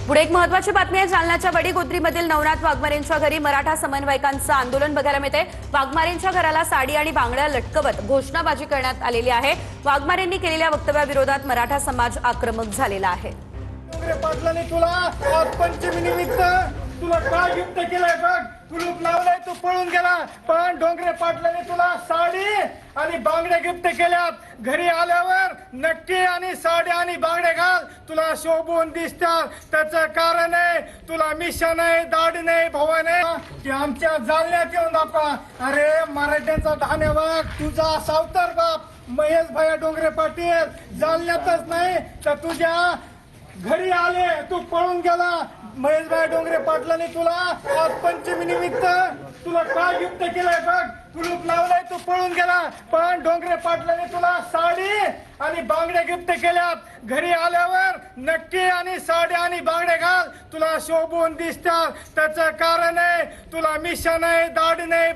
पुढे एक महत्त्वाची बातमी आहे। जालन्याच्या वडीगोद्रीमधील नवनाथ वाघमारेंच्या घरी मराठा समन्वयकांचं आंदोलन बघायला मिळते। वाघमारेंच्या घराला साडी आणि बांगड्या लटकवत घोषणाबाजी करण्यात आलेली आहे। वाघमारेंनी केलेल्या वक्तव्याविरोधात मराठा समाज आक्रमक झालेला आहे। पाटलांनी तुला पंचमीनिमित्त तुला काय गिफ्ट केलंय बघ, कुलूप लावलंय, तू पळून गेला, पण डोंगरे पाटलांनी तुला साडी आणि बांगड्या गिफ्ट केल्यात। घरी आल्यावर नक्की आणि साडी आणि बांगड्या घाल, तुला शोभून दिसतात। त्याचं कारण आहे तुला मिशन आहे, दाढी नाही, भवा नाही की आमच्या जालन्यात येऊन दाखवा। अरे मराठ्यांचा धन्यवाद, तुझा सावतर बाप महेश भैया डोंगरे पाटील जालन्यातच नाही तर तुझ्या घरी आले, तू पळून गेला। महेशभाई डोंगरे पाटलांनी तुला पंचमी निमित्त तुला काय गिफ्ट केलंय बघ, कुलूप लावलंय, तू पळून गेला, पण डोंगरे पाटलांनी तुला साडी आणि बांगड्या गिफ्ट केल्यात। घरी आल्यावर नक्की आणि साडी आणि बांगड्या घाल, तुला शोभून दिसतात। त्याचं कारण आहे तुला मिशन आहे, दाढी नाही।